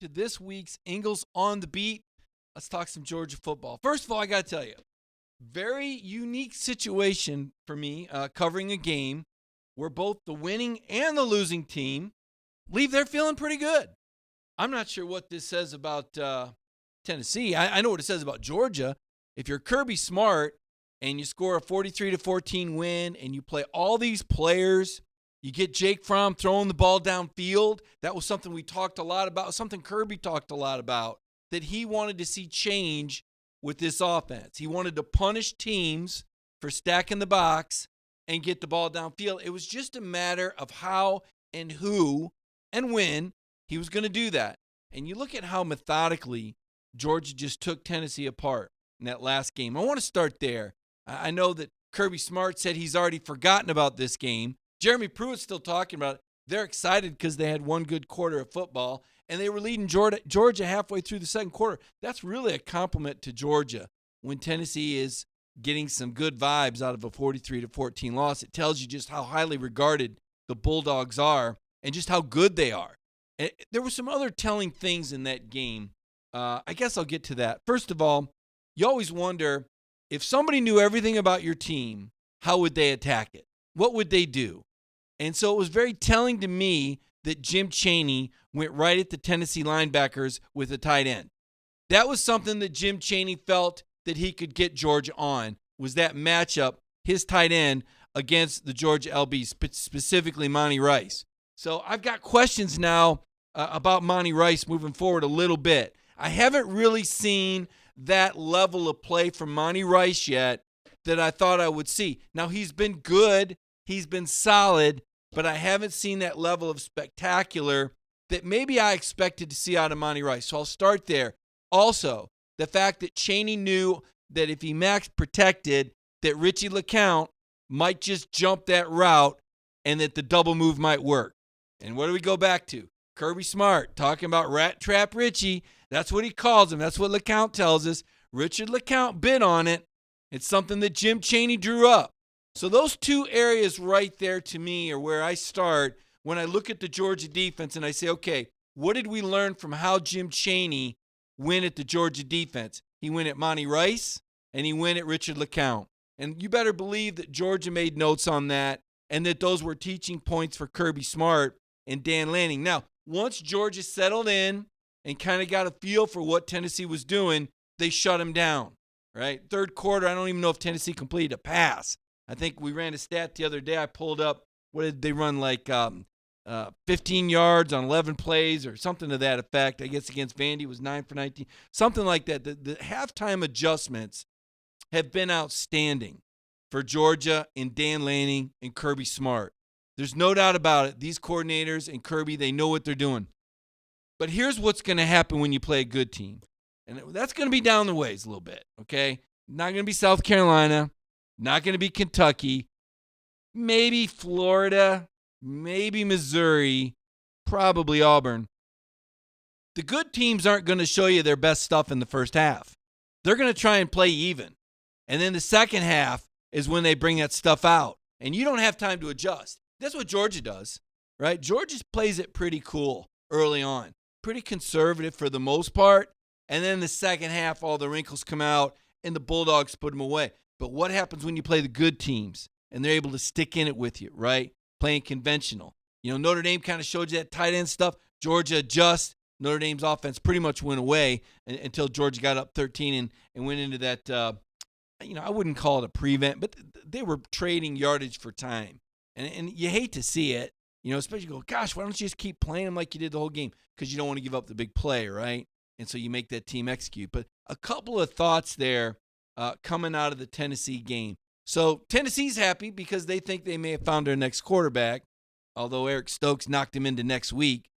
to this week's Ingles on the Beat. Let's talk some Georgia football. First of all, I got to tell you, very unique situation for me covering a game where both the winning and the losing team leave there feeling pretty good. I'm not sure what this says about Tennessee. I know what it says about Georgia. If you're Kirby Smart and you score a 43-14 win and you play all these players, you get Jake Fromm throwing the ball downfield. That was something we talked a lot about, something Kirby talked a lot about, that he wanted to see change with this offense. He wanted to punish teams for stacking the box and get the ball downfield. It was just a matter of how and who and when he was going to do that. And you look at how methodically Georgia just took Tennessee apart in that last game. I want to start there. I know that Kirby Smart said he's already forgotten about this game. Jeremy Pruitt's still talking about it. They're excited because they had one good quarter of football, and they were leading Georgia halfway through the second quarter. That's really a compliment to Georgia when Tennessee is getting some good vibes out of a 43-14 loss. It tells you just how highly regarded the Bulldogs are and just how good they are. And there were some other telling things in that game. I guess I'll get to that. First of all, you always wonder, if somebody knew everything about your team, how would they attack it? What would they do? And so it was very telling to me that Jim Chaney went right at the Tennessee linebackers with a tight end. That was something that Jim Chaney felt that he could get Georgia on, was that matchup, his tight end against the Georgia LBs, specifically Monty Rice. So I've got questions now about Monty Rice moving forward a little bit. I haven't really seen that level of play from Monty Rice yet that I thought I would see. Now, he's been good. He's been solid, but I haven't seen that level of spectacular that maybe I expected to see out of Monty Rice. So I'll start there. Also, the fact that Chaney knew that if he max protected, that Richie LaCounte might just jump that route and that the double move might work. And what do we go back to? Kirby Smart talking about rat trap Richie. That's what he calls him. That's what LaCounte tells us. Richard LaCounte bid on it. It's something that Jim Chaney drew up. So those two areas right there to me are where I start when I look at the Georgia defense and I say, okay, what did we learn from how Jim Chaney went at the Georgia defense? He went at Monty Rice and he went at Richard LaCounte. And you better believe that Georgia made notes on that and that those were teaching points for Kirby Smart and Dan Lanning. Now, once Georgia settled in and kind of got a feel for what Tennessee was doing, they shut him down, right? Third quarter, I don't even know if Tennessee completed a pass. I think we ran a stat the other day. I pulled up, what did they run, like 15 yards on 11 plays or something to that effect. I guess against Vandy was 9 for 19, something like that. The halftime adjustments have been outstanding for Georgia and Dan Lanning and Kirby Smart. There's no doubt about it. These coordinators and Kirby, they know what they're doing. But here's what's going to happen when you play a good team. And that's going to be down the ways a little bit, okay? Not going to be South Carolina. Not going to be Kentucky. Maybe Florida. Maybe Missouri. Probably Auburn. The good teams aren't going to show you their best stuff in the first half. They're going to try and play even. And then the second half is when they bring that stuff out. And you don't have time to adjust. That's what Georgia does, right? Georgia plays it pretty cool early on. Pretty conservative for the most part. And then the second half, all the wrinkles come out, and the Bulldogs put them away. But what happens when you play the good teams, and they're able to stick in it with you, right? Playing conventional. You know, Notre Dame kind of showed you that tight end stuff. Georgia adjusts. Notre Dame's offense pretty much went away until Georgia got up 13 and went into that, I wouldn't call it a prevent, but they were trading yardage for time. And you hate to see it, especially go, gosh, why don't you just keep playing them like you did the whole game? Because you don't want to give up the big play, right? And so you make that team execute. But a couple of thoughts there coming out of the Tennessee game. So Tennessee's happy because they think they may have found their next quarterback, although Eric Stokes knocked him into next week.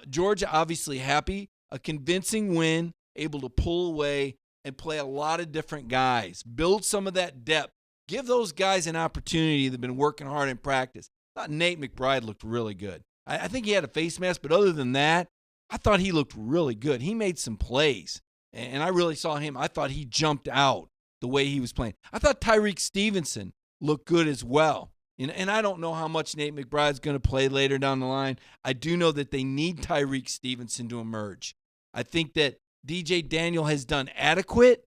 Georgia obviously happy, a convincing win, able to pull away and play a lot of different guys, build some of that depth, give those guys an opportunity that have been working hard in practice. I thought Nate McBride looked really good. I think he had a face mask, but other than that, I thought he looked really good. He made some plays, and I really saw him. I thought he jumped out the way he was playing. I thought Tyreek Stevenson looked good as well. And I don't know how much Nate McBride's going to play later down the line. I do know that they need Tyreek Stevenson to emerge. I think that DJ Daniel has done adequate,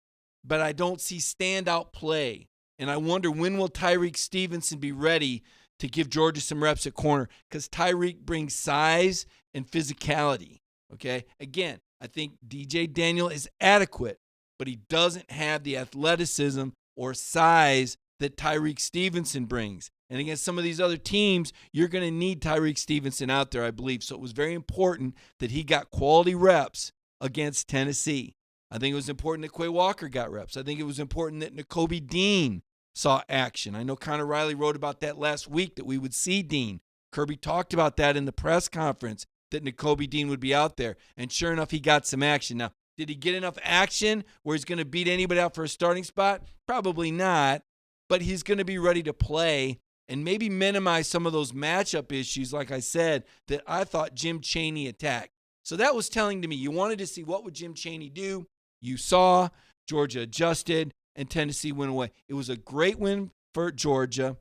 but I don't see standout play. And I wonder, when will Tyreek Stevenson be ready to give Georgia some reps at corner? Because Tyreek brings size and physicality, okay? Again, I think DJ Daniel is adequate, but he doesn't have the athleticism or size that Tyreek Stevenson brings. And against some of these other teams, you're going to need Tyreek Stevenson out there, I believe. So it was very important that he got quality reps against Tennessee. I think it was important that Quay Walker got reps. I think it was important that Nakobe Dean saw action. I know Connor Riley wrote about that last week, that we would see Dean. Kirby talked about that in the press conference, that Nakobe Dean would be out there. And sure enough, he got some action. Now, did he get enough action where he's going to beat anybody out for a starting spot? Probably not. But he's going to be ready to play and maybe minimize some of those matchup issues, like I said, that I thought Jim Chaney attacked. So that was telling to me. You wanted to see what would Jim Chaney do. You saw Georgia adjusted and Tennessee went away. It was a great win for Georgia.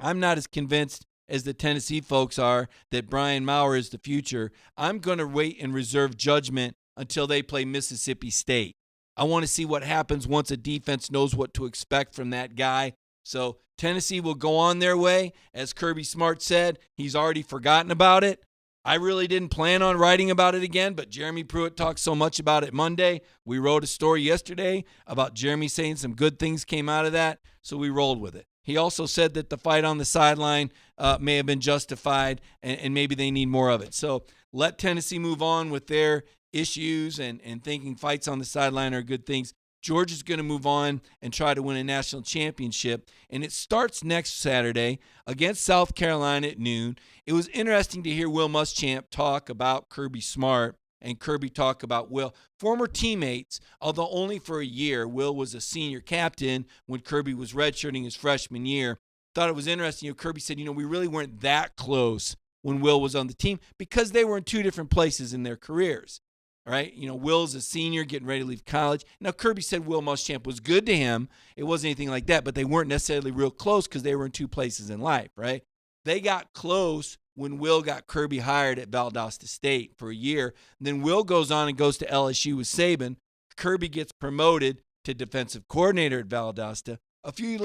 I'm not as convinced as the Tennessee folks are that Brian Maurer is the future. I'm going to wait and reserve judgment until they play Mississippi State. I want to see what happens once a defense knows what to expect from that guy. So Tennessee will go on their way. As Kirby Smart said, he's already forgotten about it. I really didn't plan on writing about it again, but Jeremy Pruitt talked so much about it Monday. We wrote a story yesterday about Jeremy saying some good things came out of that, so we rolled with it. He also said that the fight on the sideline may have been justified, and maybe they need more of it. So let Tennessee move on with their issues and thinking fights on the sideline are good things. Georgia's going to move on and try to win a national championship, and it starts next Saturday against South Carolina at noon. It was interesting to hear Will Muschamp talk about Kirby Smart and Kirby talk about Will. Former teammates, although only for a year. Will was a senior captain when Kirby was redshirting his freshman year. Thought it was interesting. Kirby said, we really weren't that close when Will was on the team because they were in two different places in their careers. Right? Will's a senior getting ready to leave college. Now, Kirby said Will Muschamp was good to him. It wasn't anything like that, but they weren't necessarily real close because they were in two places in life, right? They got close when Will got Kirby hired at Valdosta State for a year. And then Will goes on and goes to LSU with Saban. Kirby gets promoted to defensive coordinator at Valdosta. A few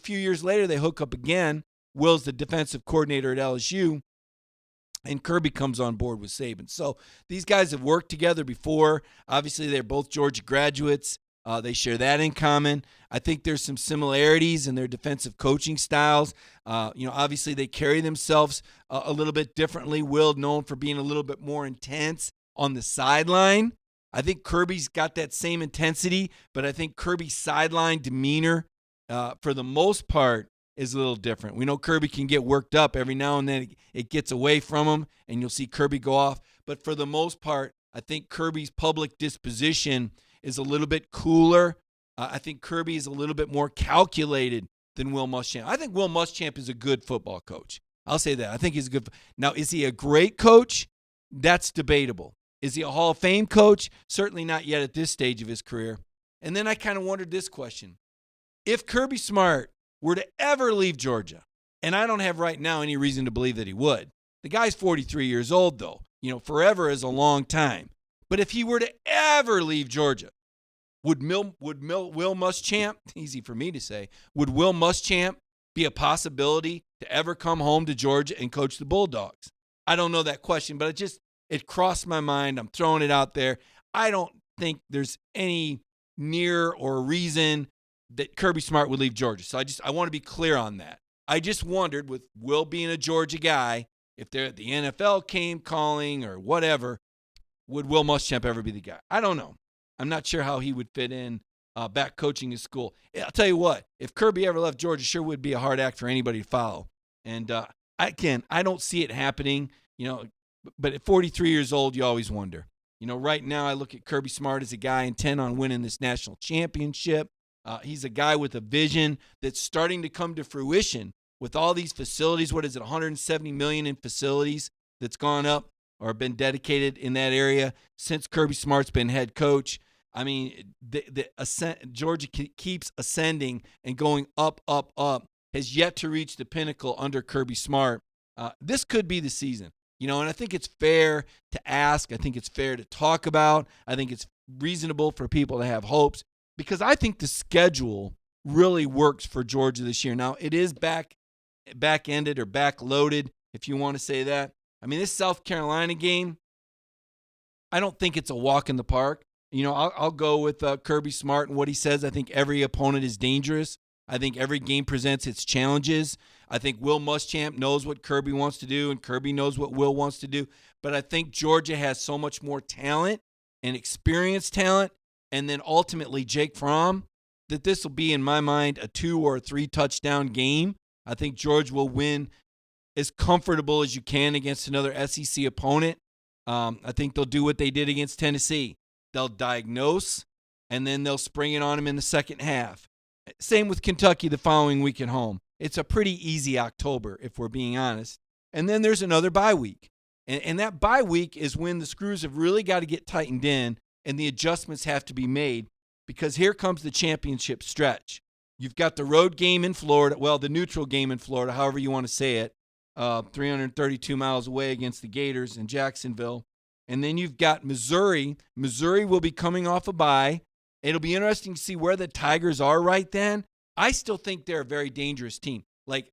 years later, they hook up again. Will's the defensive coordinator at LSU. And Kirby comes on board with Saban. So these guys have worked together before. Obviously, they're both Georgia graduates. They share that in common. I think there's some similarities in their defensive coaching styles. Obviously, they carry themselves a little bit differently. Will, known for being a little bit more intense on the sideline. I think Kirby's got that same intensity, but I think Kirby's sideline demeanor, for the most part, is a little different. We know Kirby can get worked up every now and then. It gets away from him, and you'll see Kirby go off. But for the most part, I think Kirby's public disposition is a little bit cooler. I think Kirby is a little bit more calculated than Will Muschamp. I think Will Muschamp is a good football coach. I'll say that. I think he's a good. Now, is he a great coach? That's debatable. Is he a Hall of Fame coach? Certainly not yet at this stage of his career. And then I kind of wondered this question. If Kirby Smart were to ever leave Georgia, and I don't have right now any reason to believe that he would. The guy's 43 years old, though. Forever is a long time. But if he were to ever leave Georgia, would Will Muschamp, easy for me to say, would Will Muschamp be a possibility to ever come home to Georgia and coach the Bulldogs? I don't know that question, but it crossed my mind. I'm throwing it out there. I don't think there's any near or reason that Kirby Smart would leave Georgia. So I want to be clear on that. I just wondered, with Will being a Georgia guy, if the NFL came calling or whatever, would Will Muschamp ever be the guy? I don't know. I'm not sure how he would fit in back coaching his school. I'll tell you what, if Kirby ever left Georgia, sure would be a hard act for anybody to follow. And I don't see it happening, but at 43 years old, you always wonder. Right now I look at Kirby Smart as a guy intent on winning this national championship. He's a guy with a vision that's starting to come to fruition with all these facilities. What is it, $170 million in facilities that's gone up or been dedicated in that area since Kirby Smart's been head coach? I mean, Georgia keeps ascending and going up, has yet to reach the pinnacle under Kirby Smart. This could be the season. And I think it's fair to ask. I think it's fair to talk about. I think it's reasonable for people to have hopes because I think the schedule really works for Georgia this year. Now, it is back-ended or back-loaded, if you want to say that. I mean, this South Carolina game, I don't think it's a walk in the park. I'll go with Kirby Smart and what he says. I think every opponent is dangerous. I think every game presents its challenges. I think Will Muschamp knows what Kirby wants to do, and Kirby knows what Will wants to do. But I think Georgia has so much more talent and experienced talent, and then ultimately Jake Fromm, that this will be, in my mind, a 2 or 3 touchdown game. I think Georgia will win as comfortable as you can against another SEC opponent. I think they'll do what they did against Tennessee. They'll diagnose, and then they'll spring it on them in the second half. Same with Kentucky the following week at home. It's a pretty easy October, if we're being honest. And then there's another bye week. And that bye week is when the screws have really got to get tightened in and the adjustments have to be made because here comes the championship stretch. You've got the road game in Florida, well, the neutral game in Florida, however you want to say it, 332 miles away against the Gators in Jacksonville. And then you've got Missouri. Missouri will be coming off a bye. It'll be interesting to see where the Tigers are right then. I still think they're a very dangerous team.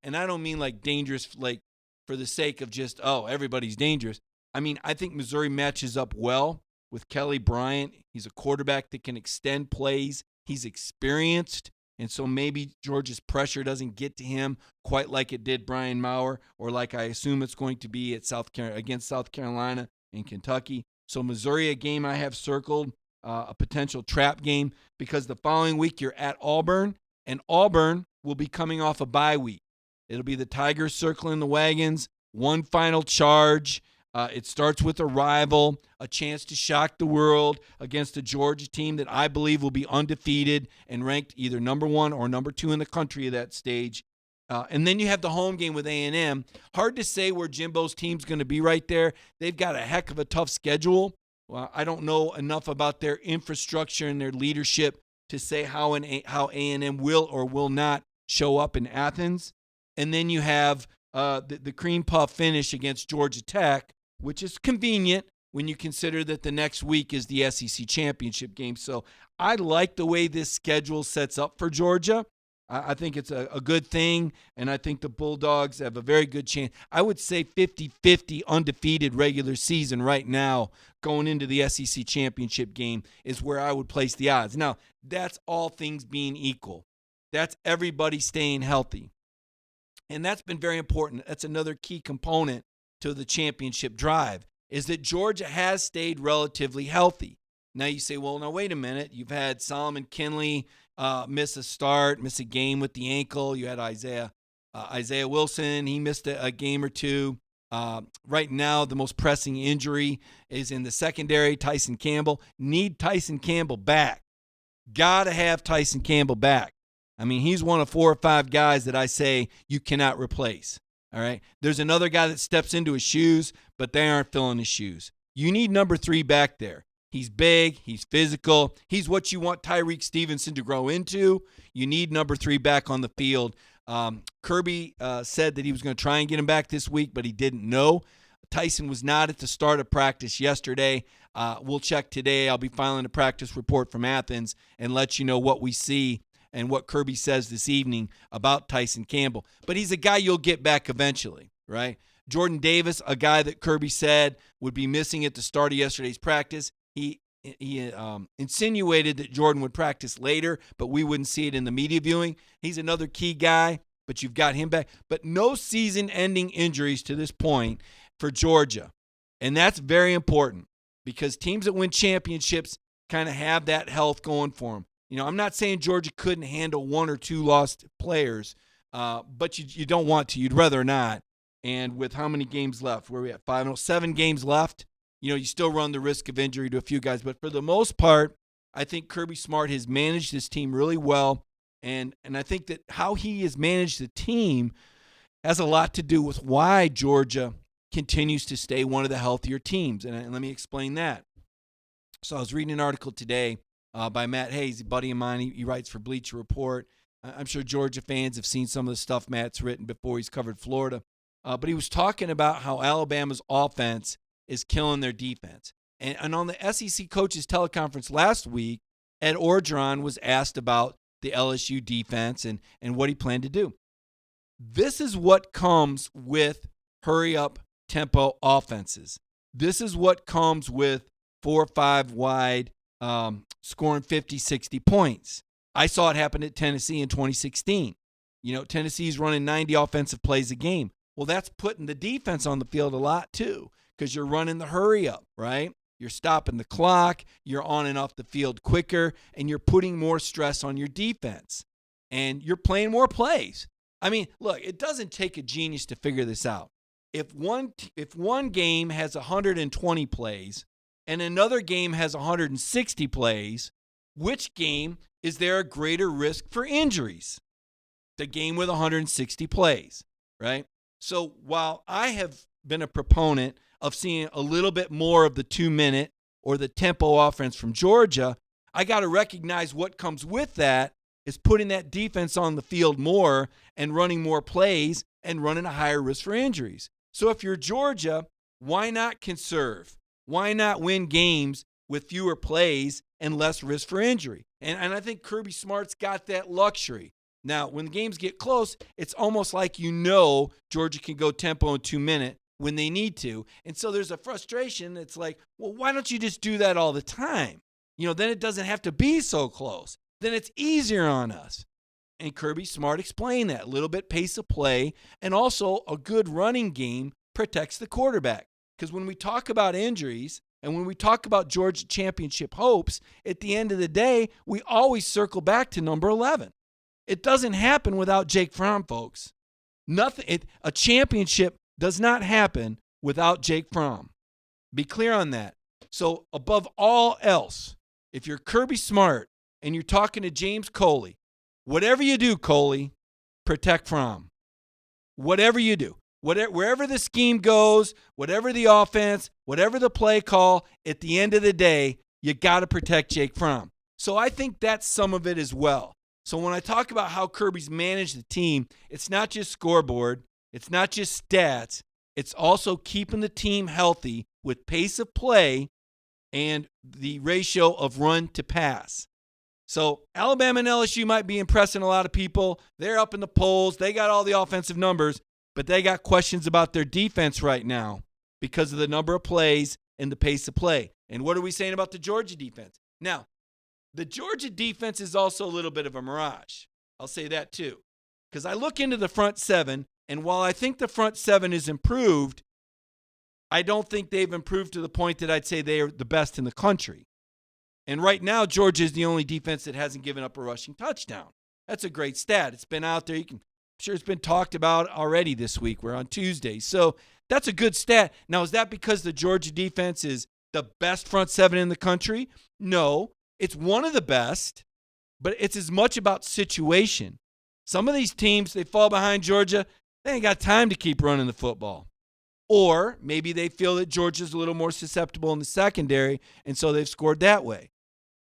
And I don't mean dangerous for the sake of just, everybody's dangerous. I mean, I think Missouri matches up well with Kelly Bryant. He's a quarterback that can extend plays. He's experienced. And so maybe Georgia's pressure doesn't get to him quite like it did Brian Maurer or like I assume it's going to be at against South Carolina and Kentucky. So Missouri, a game I have circled, a potential trap game because the following week you're at Auburn, and Auburn will be coming off a bye week. It'll be the Tigers circling the wagons, one final charge. It starts with a rival, a chance to shock the world against a Georgia team that I believe will be undefeated and ranked either number 1 or number 2 in the country at that stage. And then you have the home game with A&M. Hard to say where Jimbo's team's going to be right there. They've got a heck of a tough schedule. Well, I don't know enough about their infrastructure and their leadership to say how A&M will or will not show up in Athens. And then you have the cream puff finish against Georgia Tech, which is convenient when you consider that the next week is the SEC championship game. So I like the way this schedule sets up for Georgia. I think it's a good thing, and I think the Bulldogs have a very good chance. I would say 50-50 undefeated regular season right now going into the SEC championship game is where I would place the odds. Now, that's all things being equal. That's everybody staying healthy. And that's been very important. That's another key component to the championship drive is that Georgia has stayed relatively healthy. Now you say, well, now wait a minute. You've had Solomon Kinley miss a game with the ankle. You had Isaiah Wilson. He missed a game or two. Right now, the most pressing injury is in the secondary, Tyson Campbell. Need Tyson Campbell back. Got to have Tyson Campbell back. I mean, he's one of 4 or 5 guys that I say you cannot replace. All right. There's another guy that steps into his shoes, but they aren't filling his shoes. You need number 3 back there. He's big. He's physical. He's what you want Tyreek Stevenson to grow into. You need number 3 back on the field. Kirby said that he was going to try and get him back this week, but he didn't know. Tyson was not at the start of practice yesterday. We'll check today. I'll be filing a practice report from Athens and let you know what we see and what Kirby says this evening about Tyson Campbell. But he's a guy you'll get back eventually, right? Jordan Davis, a guy that Kirby said would be missing at the start of yesterday's practice. He insinuated that Jordan would practice later, but we wouldn't see it in the media viewing. He's another key guy, but you've got him back. But no season-ending injuries to this point for Georgia. And that's very important because teams that win championships kind of have that health going for them. You know, I'm not saying Georgia couldn't handle 1 or 2 lost players, but you don't want to. You'd rather not. And with how many games left? Where are we at? 5, 7 games left. You know, you still run the risk of injury to a few guys. But for the most part, I think Kirby Smart has managed this team really well. And I think that how he has managed the team has a lot to do with why Georgia continues to stay one of the healthier teams. And let me explain that. So I was reading an article today by Matt Hayes, a buddy of mine. He writes for Bleacher Report. I'm sure Georgia fans have seen some of the stuff Matt's written before. He's covered Florida. but he was talking about how Alabama's offense is killing their defense. And on the SEC coaches teleconference last week, Ed Orgeron was asked about the LSU defense and what he planned to do. This is what comes with hurry-up tempo offenses. This is what comes with 4 or 5 wide, scoring 50, 60 points. I saw it happen at Tennessee in 2016. Tennessee's running 90 offensive plays a game. Well, that's putting the defense on the field a lot too, because you're running the hurry-up, right? You're stopping the clock, you're on and off the field quicker, and you're putting more stress on your defense. And you're playing more plays. I mean, look, it doesn't take a genius to figure this out. If one game has 120 plays and another game has 160 plays, which game is there a greater risk for injuries? The game with 160 plays, right? So while I have been a proponent of seeing a little bit more of the 2-minute or the tempo offense from Georgia, I got to recognize what comes with that is putting that defense on the field more and running more plays and running a higher risk for injuries. So if you're Georgia, why not conserve? Why not win games with fewer plays and less risk for injury? And I think Kirby Smart's got that luxury. Now, when the games get close, it's almost like Georgia can go tempo in 2-minute when they need to. And so there's a frustration. It's like, well, why don't you just do that all the time? Then it doesn't have to be so close. Then it's easier on us. And Kirby Smart explained that. A little bit pace of play and also a good running game protects the quarterback. Because when we talk about injuries and when we talk about Georgia championship hopes, at the end of the day, we always circle back to number 11. It doesn't happen without Jake Fromm, folks. A championship does not happen without Jake Fromm. Be clear on that. So above all else, if you're Kirby Smart and you're talking to James Coley, whatever you do, Coley, protect Fromm. Whatever you do. Wherever the scheme goes, whatever the offense, whatever the play call, at the end of the day, you got to protect Jake Fromm. So I think that's some of it as well. So when I talk about how Kirby's managed the team, it's not just scoreboard, it's not just stats, it's also keeping the team healthy with pace of play and the ratio of run to pass. So Alabama and LSU might be impressing a lot of people. They're up in the polls. They got all the offensive numbers, but they got questions about their defense right now because of the number of plays and the pace of play. And what are we saying about the Georgia defense? Now, the Georgia defense is also a little bit of a mirage. I'll say that too. Because I look into the front seven, and while I think the front seven is improved, I don't think they've improved to the point that I'd say they are the best in the country. And right now, Georgia is the only defense that hasn't given up a rushing touchdown. That's a great stat. It's been out there. I'm sure it's been talked about already this week. We're on Tuesday. So that's a good stat. Now, is that because the Georgia defense is the best front seven in the country? No. It's one of the best, but it's as much about situation. Some of these teams, they fall behind Georgia. They ain't got time to keep running the football. Or maybe they feel that Georgia's a little more susceptible in the secondary, and so they've scored that way.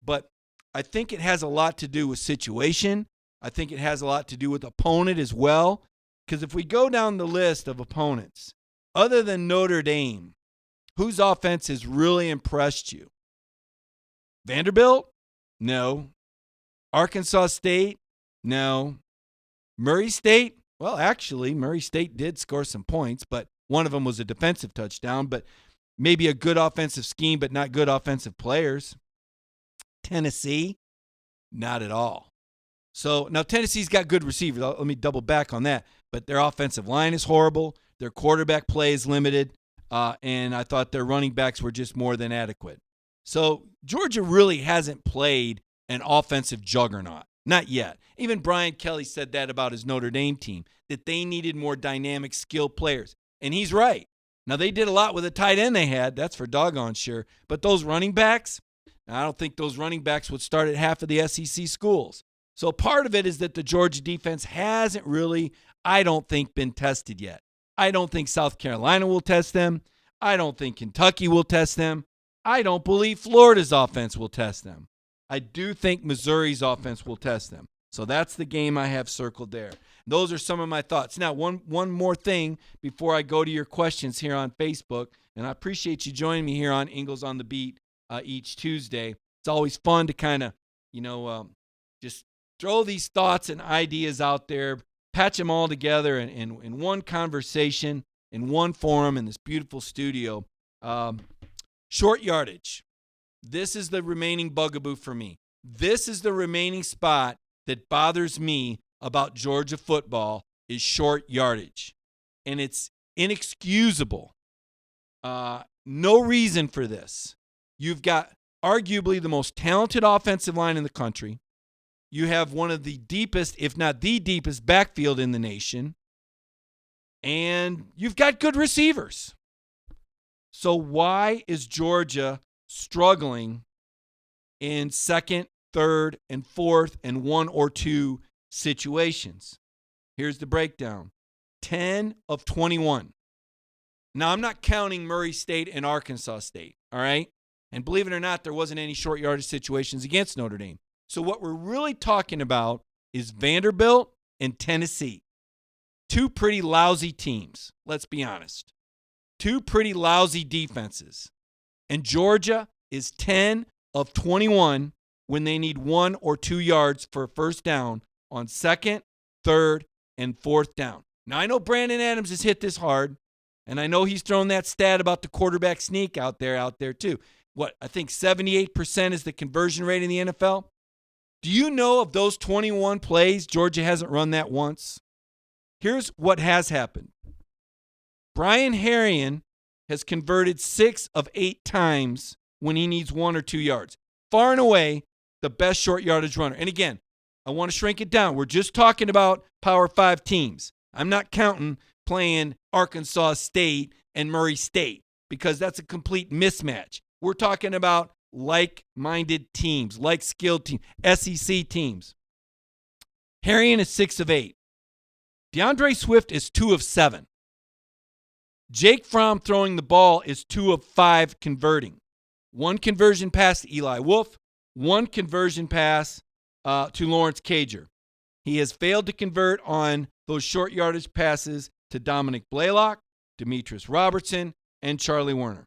But I think it has a lot to do with situation. I think it has a lot to do with opponent as well. Because if we go down the list of opponents, other than Notre Dame, whose offense has really impressed you? Vanderbilt? No. Arkansas State? No. Murray State? Well, actually, Murray State did score some points, but one of them was a defensive touchdown, but maybe a good offensive scheme, but not good offensive players. Tennessee? Not at all. So now Tennessee's got good receivers. Let me double back on that. But their offensive line is horrible. Their quarterback play is limited. And I thought their running backs were just more than adequate. So Georgia really hasn't played an offensive juggernaut. Not yet. Even Brian Kelly said that about his Notre Dame team, that they needed more dynamic, skilled players. And he's right. Now, they did a lot with the tight end they had. That's for doggone sure. But those running backs, I don't think those running backs would start at half of the SEC schools. So part of it is that the Georgia defense hasn't really, I don't think, been tested yet. I don't think South Carolina will test them. I don't think Kentucky will test them. I don't believe Florida's offense will test them. I do think Missouri's offense will test them. So that's the game I have circled there. Those are some of my thoughts. Now, one more thing before I go to your questions here on Facebook, and I appreciate you joining me here on Ingles on the Beat each Tuesday. It's always fun to kind of, just throw these thoughts and ideas out there, patch them all together in one conversation, in one forum, in this beautiful studio. Short yardage. This is the remaining bugaboo for me. This is the remaining spot that bothers me about Georgia football is short yardage. And it's inexcusable. No reason for this. You've got arguably the most talented offensive line in the country. You have one of the deepest, if not the deepest, backfield in the nation. And you've got good receivers. So why is Georgia struggling in second, third, and fourth, and 1 or 2 situations? Here's the breakdown. 10 of 21. Now, I'm not counting Murray State and Arkansas State, all right? And believe it or not, there wasn't any short yardage situations against Notre Dame. So what we're really talking about is Vanderbilt and Tennessee. 2 pretty lousy teams, let's be honest. 2 pretty lousy defenses. And Georgia is 10 of 21 when they need 1 or 2 yards for a first down on second, third, and fourth down. Now, I know Brandon Adams has hit this hard, and I know he's thrown that stat about the quarterback sneak out there too. What, I think 78% is the conversion rate in the NFL? Do you know of those 21 plays, Georgia hasn't run that once? Here's what has happened. Brian Herrien has converted 6 of 8 times when he needs 1 or 2 yards. Far and away, the best short yardage runner. And again, I want to shrink it down. We're just talking about Power 5 teams. I'm not counting playing Arkansas State and Murray State because that's a complete mismatch. We're talking about like-minded teams, like-skilled teams, SEC teams. Herrien is 6 of 8. DAndre Swift is 2 of 7. Jake Fromm throwing the ball is 2 of 5 converting. 1 conversion pass to Eli Wolf, 1 conversion pass to Lawrence Cager. He has failed to convert on those short yardage passes to Dominic Blaylock, Demetrius Robertson, and Charlie Werner.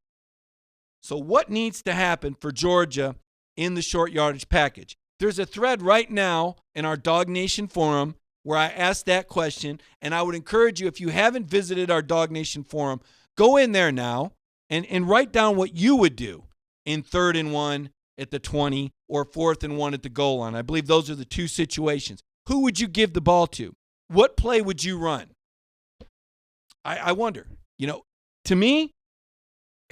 So what needs to happen for Georgia in the short yardage package? There's a thread right now in our DawgNation forum where I asked that question, and I would encourage you, if you haven't visited our DawgNation forum, go in there now and write down what you would do in 3rd and 1 at the 20 or 4th and 1 at the goal line. I believe those are the 2 situations. Who would you give the ball to? What play would you run? I wonder. To me,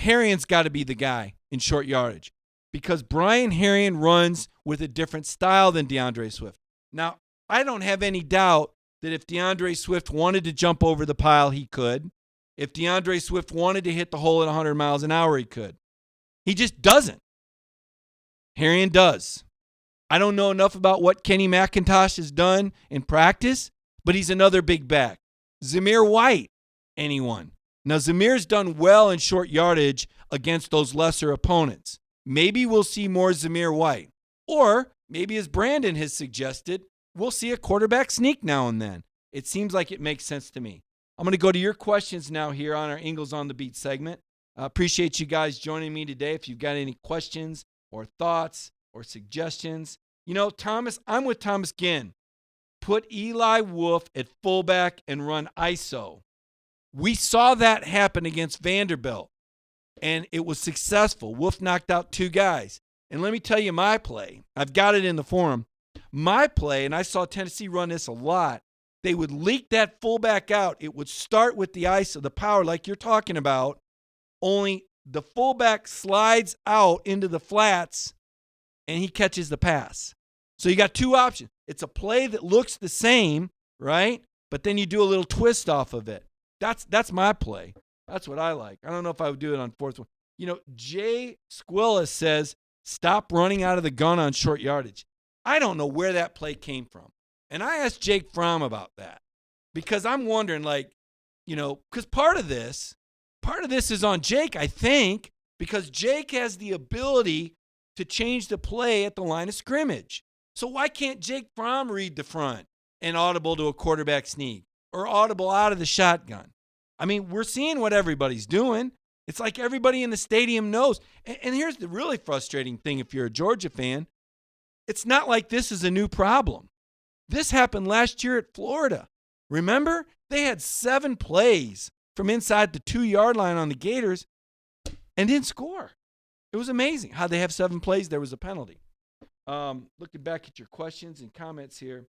Herrien's got to be the guy in short yardage because Brian Herrien runs with a different style than DAndre Swift. Now, I don't have any doubt that if DAndre Swift wanted to jump over the pile, he could. If DAndre Swift wanted to hit the hole at 100 miles an hour, he could. He just doesn't. Herrien does. I don't know enough about what Kenny McIntosh has done in practice, but he's another big back. Zamir White, anyone. Now, Zamir's done well in short yardage against those lesser opponents. Maybe we'll see more Zamir White. Or maybe, as Brandon has suggested, we'll see a quarterback sneak now and then. It seems like it makes sense to me. I'm going to go to your questions now here on our Ingles on the Beat segment. I appreciate you guys joining me today. If you've got any questions or thoughts or suggestions. Thomas, I'm with Thomas Ginn. Put Eli Wolf at fullback and run ISO. We saw that happen against Vanderbilt, and it was successful. Wolf knocked out 2 guys. And let me tell you my play. I've got it in the forum. My play, and I saw Tennessee run this a lot, they would leak that fullback out. It would start with the ISO, the power like you're talking about, only the fullback slides out into the flats, and he catches the pass. So you got 2 options. It's a play that looks the same, right? But then you do a little twist off of it. That's my play. That's what I like. I don't know if I would do it on 4th one. Jay Squilla says, stop running out of the gun on short yardage. I don't know where that play came from. And I asked Jake Fromm about that because I'm wondering, because part of this is on Jake, I think, because Jake has the ability to change the play at the line of scrimmage. So why can't Jake Fromm read the front and audible to a quarterback sneak or audible out of the shotgun? I mean, we're seeing what everybody's doing. It's like everybody in the stadium knows. And here's the really frustrating thing if you're a Georgia fan. It's not like this is a new problem. This happened last year at Florida. Remember? They had 7 plays from inside the 2-yard line on the Gators and didn't score. It was amazing how they have 7 plays. There was a penalty. Looking back at your questions and comments here.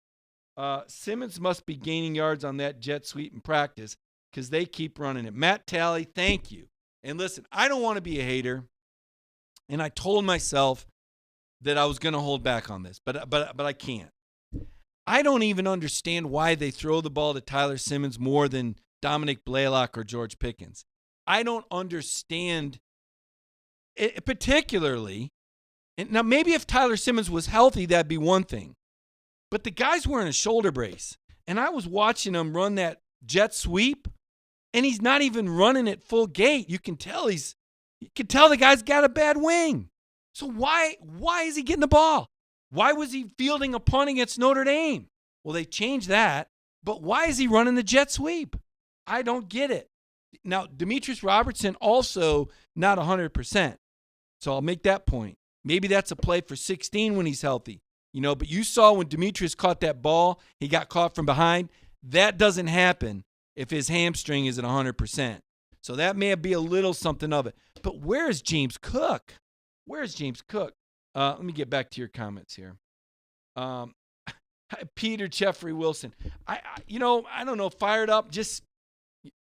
Simmons must be gaining yards on that jet sweep in practice because they keep running it. Matt Talley, thank you. And listen, I don't want to be a hater, and I told myself that I was going to hold back on this, but I can't. I don't even understand why they throw the ball to Tyler Simmons more than Dominic Blaylock or George Pickens. I don't understand it particularly. And now, maybe if Tyler Simmons was healthy, that'd be one thing. But the guy's wearing a shoulder brace, and I was watching him run that jet sweep, and he's not even running at full gait. You can tell the guy's got a bad wing. So why is he getting the ball? Why was he fielding a punt against Notre Dame? Well, they changed that, but why is he running the jet sweep? I don't get it. Now, Demetrius Robertson also not 100%. So I'll make that point. Maybe that's a play for 16 when he's healthy. But you saw when Demetrius caught that ball, he got caught from behind. That doesn't happen if his hamstring is at 100%. So that may be a little something of it. But where is James Cook? Let me get back to your comments here. Peter Jeffrey Wilson. I don't know, fired up, just,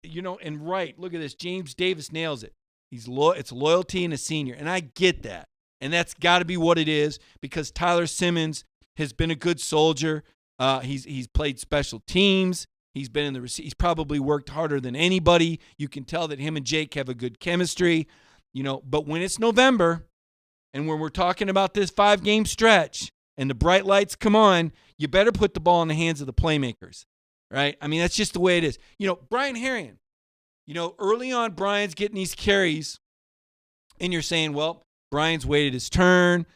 and right. Look at this. James Davis nails it. It's loyalty and a senior, and I get that. And that's got to be what it is because Tyler Simmons has been a good soldier. He's played special teams. He's been in the he's probably worked harder than anybody. You can tell that him and Jake have a good chemistry, but when it's November and when we're talking about this 5-game stretch and the bright lights come on, you better put the ball in the hands of the playmakers, right? I mean, that's just the way it is. Brian Herrien, early on, Brian's getting these carries and you're saying, well, Brian's waited his turn.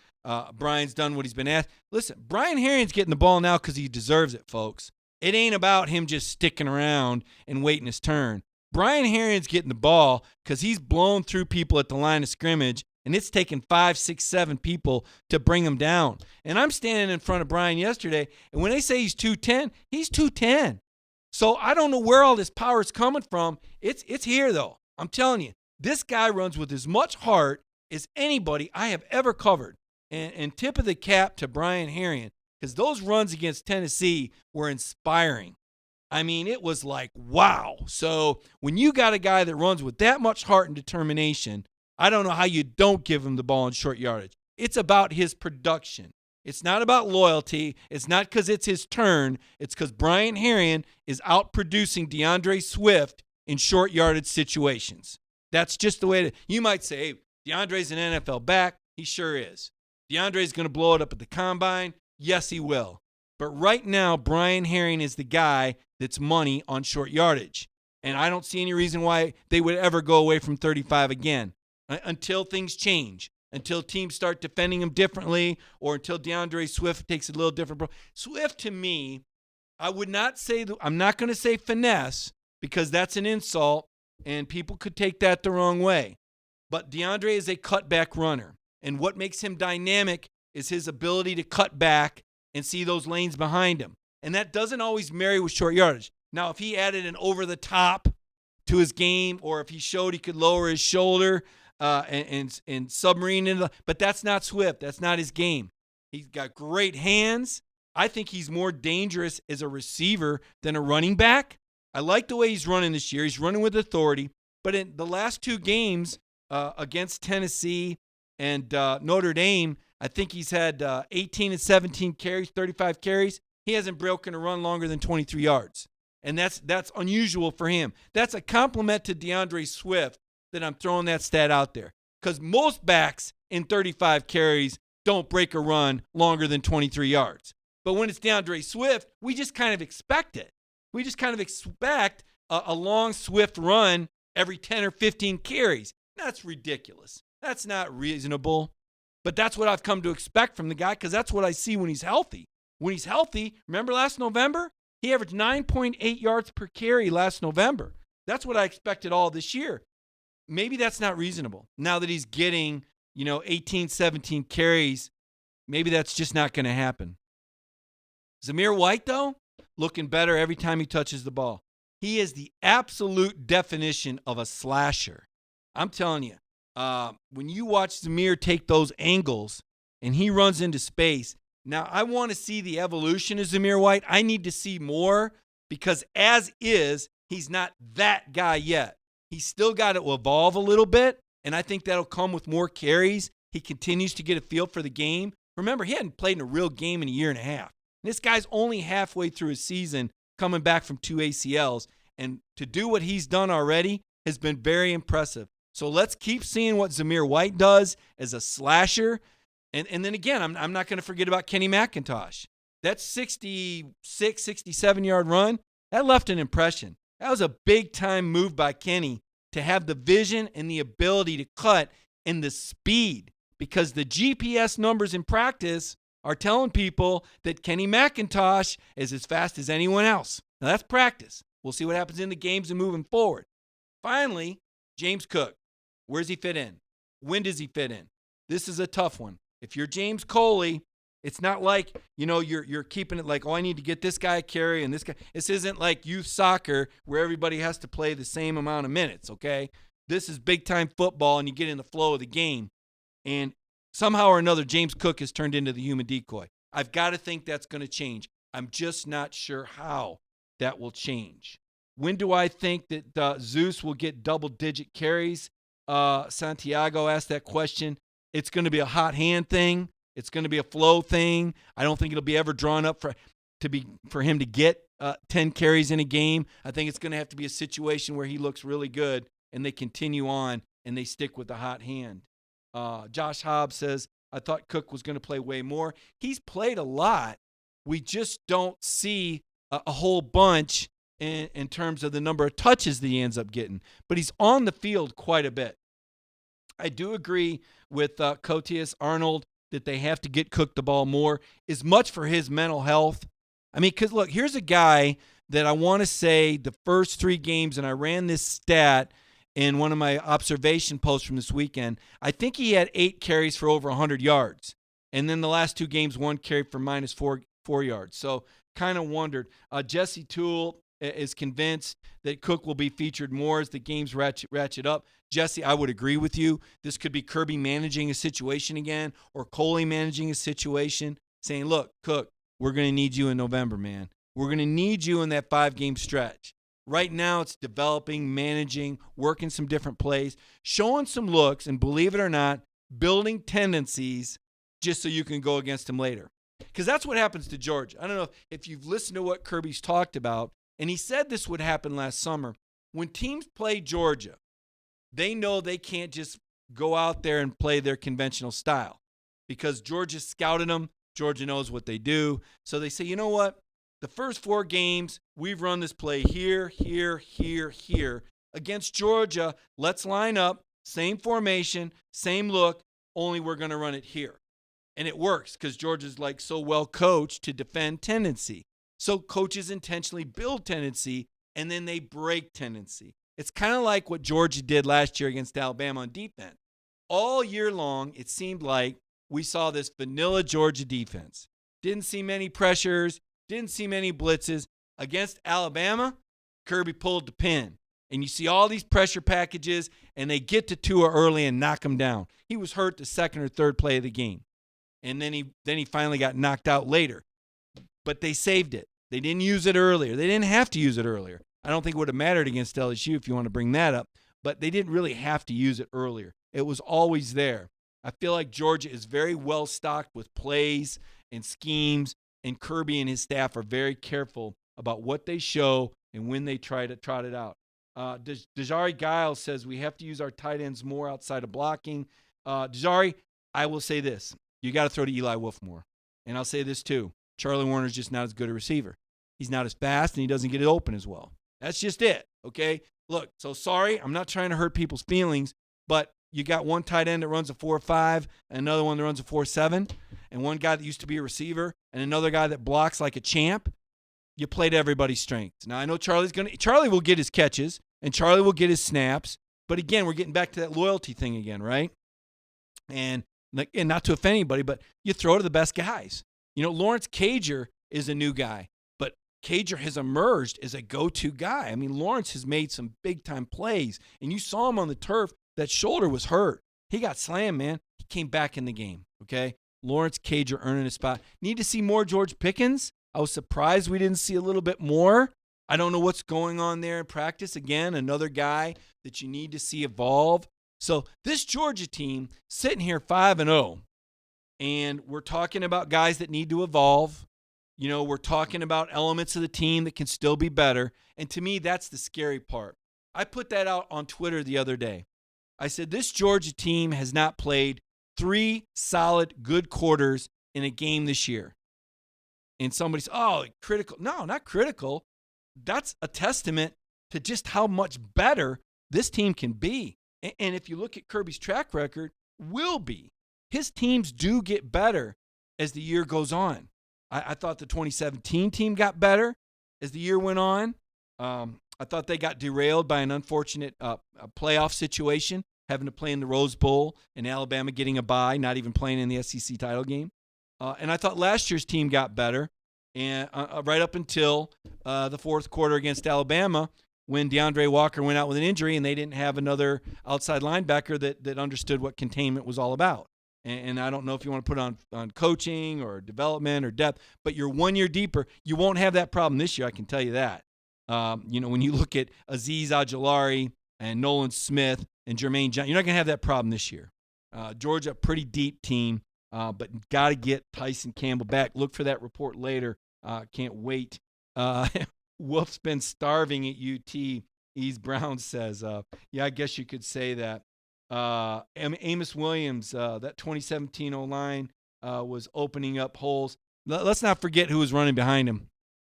Brian's done what he's been asked. Listen, Brian Herrien's getting the ball now because he deserves it, folks. It ain't about him just sticking around and waiting his turn. Brian Herrien's getting the ball because he's blown through people at the line of scrimmage, and it's taken 5, 6, 7 people to bring him down. And I'm standing in front of Brian yesterday, and when they say he's 210, he's 210. So I don't know where all this power is coming from. It's here, though. I'm telling you, this guy runs with as much heart as anybody I have ever covered. And tip of the cap to Brian Herrien, because those runs against Tennessee were inspiring. I mean, it was like, wow. So when you got a guy that runs with that much heart and determination, I don't know how you don't give him the ball in short yardage. It's about his production. It's not about loyalty. It's not because it's his turn. It's because Brian Herrien is outproducing DAndre Swift in short yardage situations. That's just the way it is. You might say, hey, DeAndre's an NFL back. He sure is. DeAndre's going to blow it up at the combine. Yes, he will. But right now, Brian Herrien is the guy that's money on short yardage. And I don't see any reason why they would ever go away from 35 again until things change, until teams start defending him differently, or until DAndre Swift takes a little different. Swift, to me, I would not say, I'm not going to say finesse because that's an insult and people could take that the wrong way. But DeAndre is a cutback runner. And what makes him dynamic is his ability to cut back and see those lanes behind him. And that doesn't always marry with short yardage. Now, if he added an over-the-top to his game, or if he showed he could lower his shoulder and submarine into but that's not Swift. That's not his game. He's got great hands. I think he's more dangerous as a receiver than a running back. I like the way he's running this year. He's running with authority. But in the last 2 games, against Tennessee and Notre Dame, I think he's had 18 and 17 carries, 35 carries. He hasn't broken a run longer than 23 yards. And that's unusual for him. That's a compliment to DAndre Swift that I'm throwing that stat out there. Because most backs in 35 carries don't break a run longer than 23 yards. But when it's DAndre Swift, we just kind of expect it. We just kind of expect a long, swift run every 10 or 15 carries. That's ridiculous. That's not reasonable. But that's what I've come to expect from the guy because that's what I see when he's healthy. When he's healthy, remember last November? He averaged 9.8 yards per carry last November. That's what I expected all this year. Maybe that's not reasonable. Now that he's getting, 18, 17 carries, maybe that's just not going to happen. Zamir White, though, looking better every time he touches the ball. He is the absolute definition of a slasher. I'm telling you, when you watch Zamir take those angles and he runs into space, now I want to see the evolution of Zamir White. I need to see more because as is, he's not that guy yet. He's still got to evolve a little bit, and I think that'll come with more carries. He continues to get a feel for the game. Remember, he hadn't played in a real game in a year and a half. This guy's only halfway through his season coming back from 2 ACLs, and to do what he's done already has been very impressive. So let's keep seeing what Zamir White does as a slasher. And then again, I'm not going to forget about Kenny McIntosh. That 66, 67-yard run, that left an impression. That was a big-time move by Kenny to have the vision and the ability to cut and the speed because the GPS numbers in practice are telling people that Kenny McIntosh is as fast as anyone else. Now, that's practice. We'll see what happens in the games and moving forward. Finally, James Cook. Where does he fit in? When does he fit in? This is a tough one. If you're James Coley, it's not like, you're keeping it like, I need to get this guy a carry and this guy. This isn't like youth soccer where everybody has to play the same amount of minutes, okay? This is big-time football, and you get in the flow of the game. And somehow or another, James Cook has turned into the human decoy. I've got to think that's going to change. I'm just not sure how that will change. When do I think that Zeus will get double-digit carries? Santiago asked that question. It's going to be a hot hand thing. It's going to be a flow thing. I don't think it'll be ever drawn up for him to get 10 carries in a game. I think it's going to have to be a situation where he looks really good and they continue on and they stick with the hot hand. Josh Hobbs says, I thought Cook was going to play way more. He's played a lot. We just don't see a whole bunch in terms of the number of touches that he ends up getting. But he's on the field quite a bit. I do agree with Cotius Arnold that they have to get Cook the ball more, as much for his mental health. I mean, because, look, here's a guy that I want to say the first 3 games, and I ran this stat in one of my observation posts from this weekend. I think he had 8 carries for over 100 yards. And then the last 2 games, 1 carry for minus 4 yards. So kind of wondered. Jesse Toole is convinced that Cook will be featured more as the games ratchet up. Jesse, I would agree with you. This could be Kirby managing a situation again or Coley managing a situation, saying, look, Cook, we're going to need you in November, man. We're going to need you in that 5-game stretch. Right now it's developing, managing, working some different plays, showing some looks, and believe it or not, building tendencies just so you can go against him later. Because that's what happens to Georgia. I don't know if you've listened to what Kirby's talked about, and he said this would happen last summer. When teams play Georgia, they know they can't just go out there and play their conventional style because Georgia scouted them. Georgia knows what they do. So they say, you know what? The first 4 games, we've run this play here, here, here, here. Against Georgia, let's line up, same formation, same look, only we're going to run it here. And it works because Georgia's like so well coached to defend tendency. So coaches intentionally build tendency, and then they break tendency. It's kind of like what Georgia did last year against Alabama on defense. All year long, it seemed like we saw this vanilla Georgia defense. Didn't see many pressures, didn't see many blitzes. Against Alabama, Kirby pulled the pin. And you see all these pressure packages, and they get to Tua early and knock him down. He was hurt the second or third play of the game. And then he finally got knocked out later. But they saved it. They didn't use it earlier. They didn't have to use it earlier. I don't think it would have mattered against LSU if you want to bring that up. But they didn't really have to use it earlier. It was always there. I feel like Georgia is very well stocked with plays and schemes, and Kirby and his staff are very careful about what they show and when they try to trot it out. Dejari Giles says we have to use our tight ends more outside of blocking. Dejari, I will say this. You got to throw to Eli Wolf more. And I'll say this too. Charlie Warner's just not as good a receiver. He's not as fast, and he doesn't get it open as well. That's just it, okay? Look, so sorry. I'm not trying to hurt people's feelings, but you got one tight end that runs a 4.5, and another one that runs a 4.7, and one guy that used to be a receiver, and another guy that blocks like a champ, you play to everybody's strengths. Now, I know Charlie will get his catches, and Charlie will get his snaps, but again, we're getting back to that loyalty thing again, right? And not to offend anybody, but you throw to the best guys. Lawrence Cager is a new guy, but Cager has emerged as a go-to guy. I mean, Lawrence has made some big-time plays, and you saw him on the turf. That shoulder was hurt. He got slammed, man. He came back in the game, okay? Lawrence Cager earning a spot. Need to see more George Pickens. I was surprised we didn't see a little bit more. I don't know what's going on there in practice. Again, another guy that you need to see evolve. So this Georgia team sitting here 5-0, and we're talking about guys that need to evolve. We're talking about elements of the team that can still be better. And to me, that's the scary part. I put that out on Twitter the other day. I said, this Georgia team has not played 3 solid, good quarters in a game this year. And somebody says, oh, critical. No, not critical. That's a testament to just how much better this team can be. And if you look at Kirby's track record, will be. His teams do get better as the year goes on. I thought the 2017 team got better as the year went on. I thought they got derailed by an unfortunate playoff situation, having to play in the Rose Bowl and Alabama getting a bye, not even playing in the SEC title game. And I thought last year's team got better, and right up until the fourth quarter against Alabama, when DeAndre Walker went out with an injury and they didn't have another outside linebacker that understood what containment was all about. And I don't know if you want to put on coaching or development or depth, but you're 1 year deeper. You won't have that problem this year, I can tell you that. When you look at Azeez Ojulari and Nolan Smith and Jermaine Johnson, you're not going to have that problem this year. Georgia, pretty deep team, but got to get Tyson Campbell back. Look for that report later. Can't wait. Wolf's been starving at UT. Ease Brown says, yeah, I guess you could say that. Amos Williams, that 2017 O-line was opening up holes. Let's not forget who was running behind him.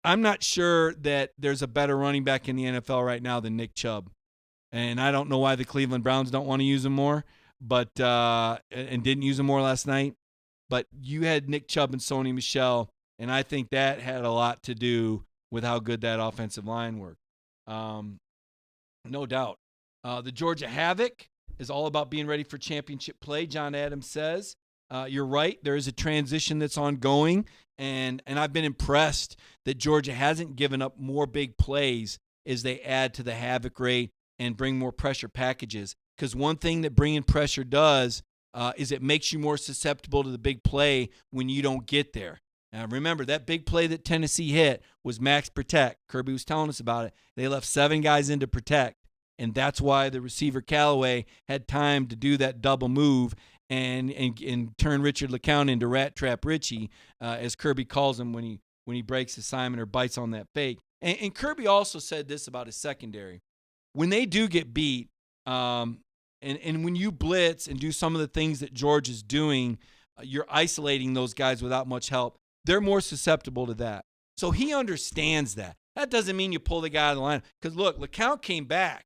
I'm not sure that there's a better running back in the NFL right now than Nick Chubb. And I don't know why the Cleveland Browns don't want to use him more, but and didn't use him more last night. But you had Nick Chubb and Sony Michel, and I think that had a lot to do with how good that offensive line worked. No doubt. The Georgia Havoc is all about being ready for championship play, John Adams says. You're right. There is a transition that's ongoing, and I've been impressed that Georgia hasn't given up more big plays as they add to the Havoc rate and bring more pressure packages. Because one thing that bringing pressure does is it makes you more susceptible to the big play when you don't get there. Now, remember, that big play that Tennessee hit was max protect. Kirby was telling us about it. They left 7 guys in to protect, and that's why the receiver Callaway had time to do that double move and turn Richard LaCounte into Rat Trap Richie, as Kirby calls him when he breaks assignment or bites on that fake. And Kirby also said this about his secondary. When they do get beat, and when you blitz and do some of the things that George is doing, you're isolating those guys without much help. They're more susceptible to that. So he understands that. That doesn't mean you pull the guy out of the line. Because, look, LaCounte came back,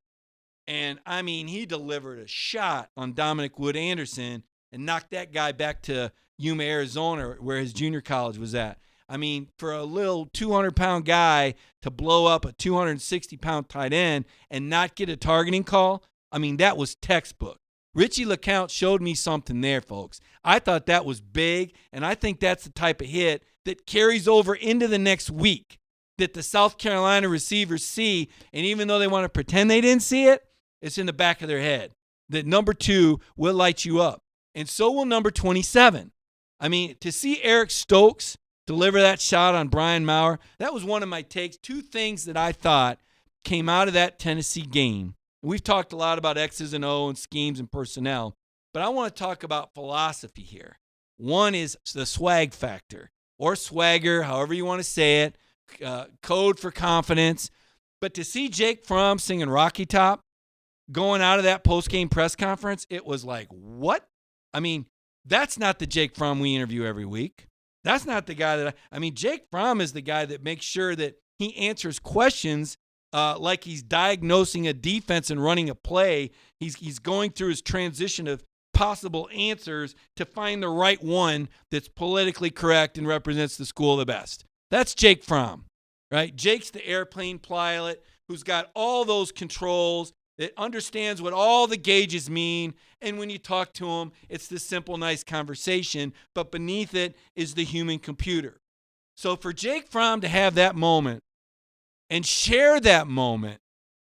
and, I mean, he delivered a shot on Dominic Wood-Anderson and knocked that guy back to Yuma, Arizona, where his junior college was at. I mean, for a little 200-pound guy to blow up a 260-pound tight end and not get a targeting call, I mean, that was textbook. Richie LaCounte showed me something there, folks. I thought that was big, and I think that's the type of hit that carries over into the next week that the South Carolina receivers see, and even though they want to pretend they didn't see it, it's in the back of their head that number 2 will light you up, and so will number 27. I mean, to see Eric Stokes deliver that shot on Brian Maurer, that was one of my takes. 2 things that I thought came out of that Tennessee game. We've talked a lot about X's and O and schemes and personnel, but I want to talk about philosophy here. One is the swag factor, or swagger, however you want to say it, code for confidence. But to see Jake Fromm singing Rocky Top going out of that post-game press conference, it was like, what? I mean, that's not the Jake Fromm we interview every week. That's not the guy that Jake Fromm is the guy that makes sure that he answers questions like he's diagnosing a defense and running a play. He's going through his transition of possible answers to find the right one that's politically correct and represents the school the best. That's Jake Fromm, right? Jake's the airplane pilot who's got all those controls, that understands what all the gauges mean, and when you talk to him, it's this simple, nice conversation, but beneath it is the human computer. So for Jake Fromm to have that moment and share that moment,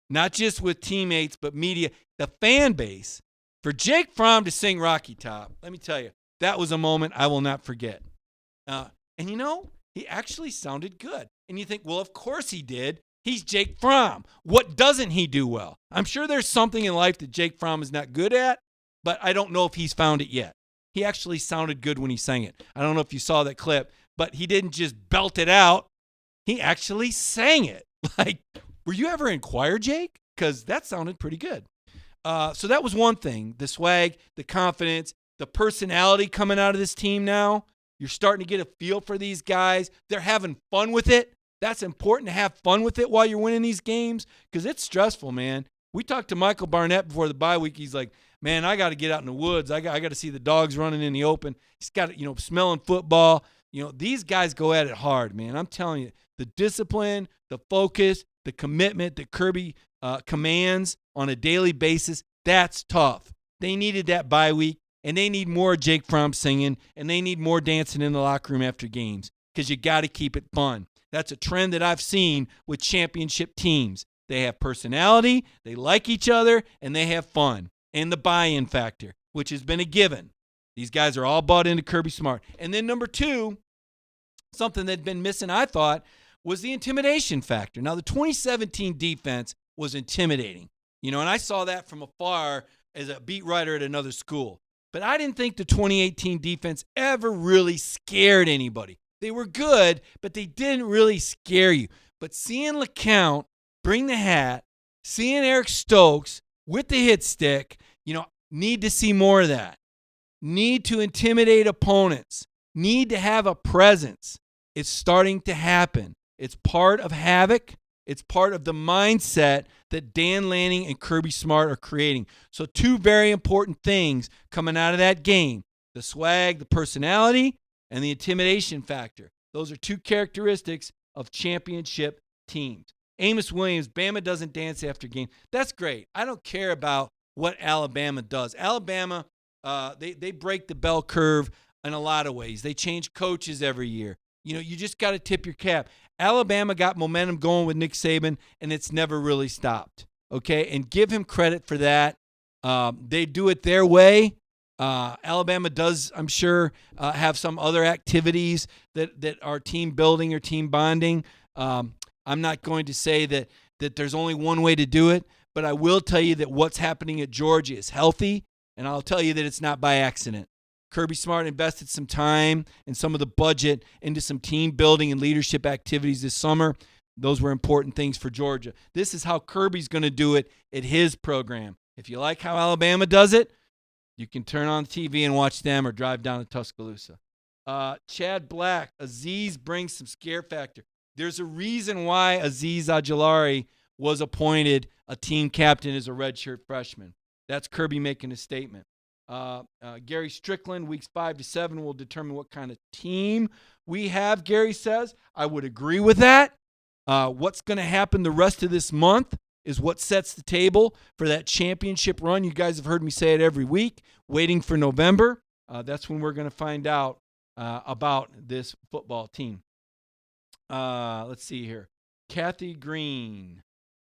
not just with teammates, but media, the fan base, for Jake Fromm to sing Rocky Top, let me tell you, that was a moment I will not forget. And you know, he actually sounded good. And you think, well, of course he did. He's Jake Fromm. What doesn't he do well? I'm sure there's something in life that Jake Fromm is not good at, but I don't know if he's found it yet. He actually sounded good when he sang it. I don't know if you saw that clip, but he didn't just belt it out. He actually sang it. Like, were you ever in choir, Jake? Because that sounded pretty good. So that was one thing. The swag, the confidence, the personality coming out of this team now. You're starting to get a feel for these guys. They're having fun with it. That's important to have fun with it while you're winning these games because it's stressful, man. We talked to Michael Barnett before the bye week. He's like, man, I got to get out in the woods. I got to see the dogs running in the open. He's got to, smelling football. These guys go at it hard, man. I'm telling you, the discipline, the focus, the commitment that Kirby commands on a daily basis, that's tough. They needed that bye week, and they need more Jake Fromm singing, and they need more dancing in the locker room after games because you got to keep it fun. That's a trend that I've seen with championship teams. They have personality, they like each other, and they have fun. And the buy-in factor, which has been a given. These guys are all bought into Kirby Smart. And then number two, something that had been missing, I thought, was the intimidation factor. Now, the 2017 defense was intimidating. And I saw that from afar as a beat writer at another school. But I didn't think the 2018 defense ever really scared anybody. They were good, but they didn't really scare you. But seeing LaCounte bring the hat, seeing Eric Stokes with the hit stick, need to see more of that. Need to intimidate opponents. Need to have a presence. It's starting to happen. It's part of Havoc. It's part of the mindset that Dan Lanning and Kirby Smart are creating. So two very important things coming out of that game. The swag, the personality, and the intimidation factor. Those are two characteristics of championship teams. Amos Williams, Bama doesn't dance after game. That's great. I don't care about what Alabama does. Alabama, they break the bell curve in a lot of ways. They change coaches every year. You just got to tip your cap. Alabama got momentum going with Nick Saban, and it's never really stopped. Okay? And give him credit for that. They do it their way. Alabama does, I'm sure, have some other activities that are team building or team bonding. I'm not going to say that there's only one way to do it, but I will tell you that what's happening at Georgia is healthy, and I'll tell you that it's not by accident. Kirby Smart invested some time and some of the budget into some team building and leadership activities this summer. Those were important things for Georgia. This is how Kirby's going to do it at his program. If you like how Alabama does it, you can turn on TV and watch them or drive down to Tuscaloosa. Chad Black, Aziz brings some scare factor. There's a reason why Aziz Ojulari was appointed a team captain as a redshirt freshman. That's Kirby making a statement. Gary Strickland, weeks 5 to 7 will determine what kind of team we have, Gary says. I would agree with that. What's going to happen the rest of this month is what sets the table for that championship run. You guys have heard me say it every week, waiting for November. That's when we're going to find out about this football team. Let's see here. Kathy Green.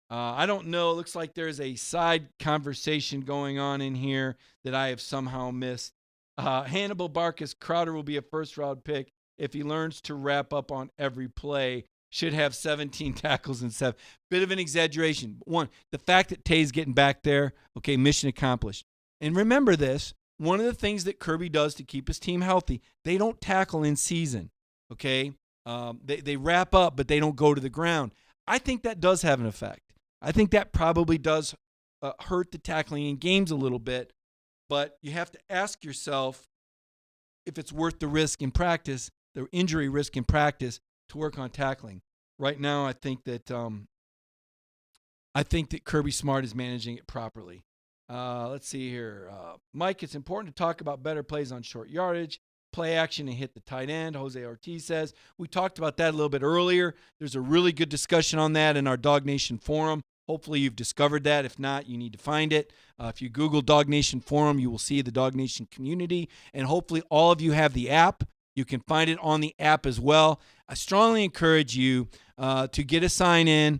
I don't know. It looks like there's a side conversation going on in here that I have somehow missed. Hannibal Barcus, Crowder will be a first-round pick if he learns to wrap up on every play. Should have 17 tackles and 7. Bit of an exaggeration. One, the fact that Tay's getting back there, okay, mission accomplished. And remember this, one of the things that Kirby does to keep his team healthy, they don't tackle in season, okay? They wrap up, but they don't go to the ground. I think that does have an effect. I think that probably does hurt the tackling in games a little bit, but you have to ask yourself if it's worth the risk in practice, the injury risk in practice, to work on tackling. Right now, I think that I think that Kirby Smart is managing it properly. Let's see here. Mike, it's important to talk about better plays on short yardage, play action, and hit the tight end. Jose Ortiz says. We talked about that a little bit earlier. There's a really good discussion on that in our DawgNation forum. Hopefully you've discovered that. If not, you need to find it. If you Google DawgNation forum, you will see the DawgNation community. And hopefully all of you have the app. You can find it on the app as well. I strongly encourage you to get a sign-in,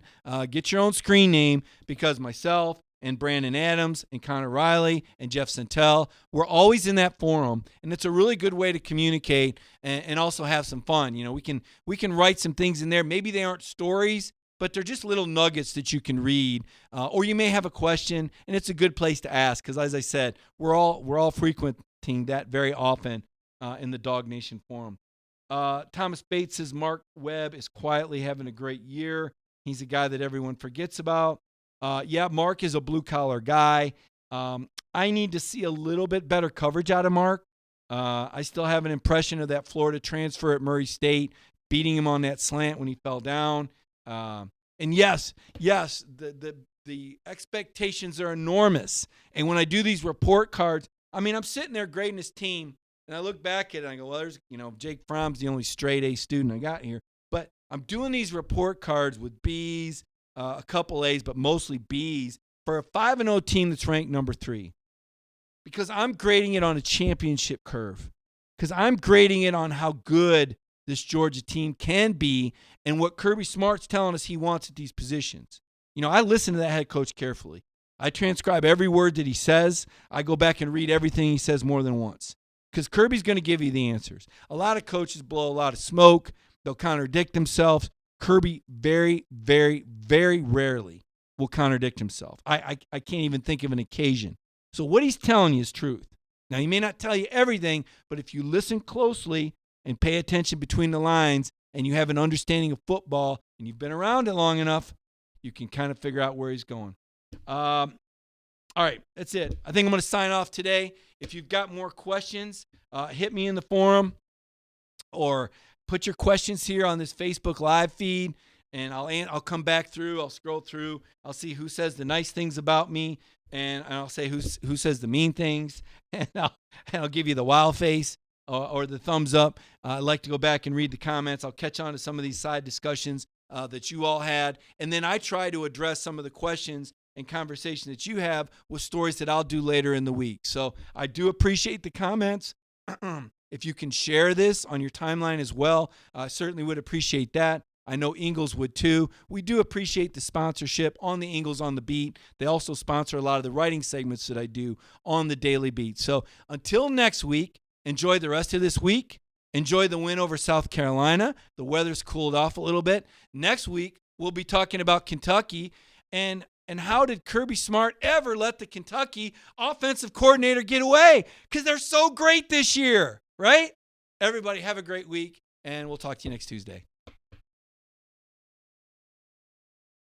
get your own screen name, because myself and Brandon Adams and Connor Riley and Jeff Santel, we're always in that forum, and it's a really good way to communicate and also have some fun. You know, we can write some things in there. Maybe they aren't stories, but they're just little nuggets that you can read, or you may have a question, and it's a good place to ask because, as I said, we're all frequenting that very often in the DawgNation forum. Thomas Bates says Marc Webb is quietly having a great year. He's a guy that everyone forgets about. Yeah, Marc is a blue-collar guy. I need to see a little bit better coverage out of Marc. I still have an impression of that Florida transfer at Murray State, beating him on that slant when he fell down. And yes, the expectations are enormous. And when I do these report cards, I mean, I'm sitting there grading his team, and I look back at it and I go, well, there's, Jake Fromm's the only straight A student I got here. But I'm doing these report cards with B's, a couple A's, but mostly B's for a 5-0 team that's ranked number 3. Because I'm grading it on a championship curve. Because I'm grading it on how good this Georgia team can be and what Kirby Smart's telling us he wants at these positions. I listen to that head coach carefully. I transcribe every word that he says. I go back and read everything he says more than once. Because Kirby's going to give you the answers. A lot of coaches blow a lot of smoke. They'll contradict themselves. Kirby very, very, very rarely will contradict himself. I can't even think of an occasion. So what he's telling you is truth. Now, he may not tell you everything, but if you listen closely and pay attention between the lines and you have an understanding of football and you've been around it long enough, you can kind of figure out where he's going. All right, that's it. I think I'm going to sign off today. If you've got more questions, hit me in the forum or put your questions here on this Facebook Live feed, and I'll come back through. I'll scroll through. I'll see who says the nice things about me, and I'll say who says the mean things, and I'll give you the wow face or the thumbs up. I like to go back and read the comments. I'll catch on to some of these side discussions that you all had, and then I try to address some of the questions and conversation that you have with stories that I'll do later in the week. So I do appreciate the comments. If you can share this on your timeline as well, I certainly would appreciate that. I know Ingles would too. We do appreciate the sponsorship on the Ingles on the Beat. They also sponsor a lot of the writing segments that I do on the Daily Beat. So until next week, enjoy the rest of this week. Enjoy the win over South Carolina. The weather's cooled off a little bit. Next week, we'll be talking about Kentucky and how did Kirby Smart ever let the Kentucky offensive coordinator get away? Because they're so great this year, right? Everybody have a great week, and we'll talk to you next Tuesday.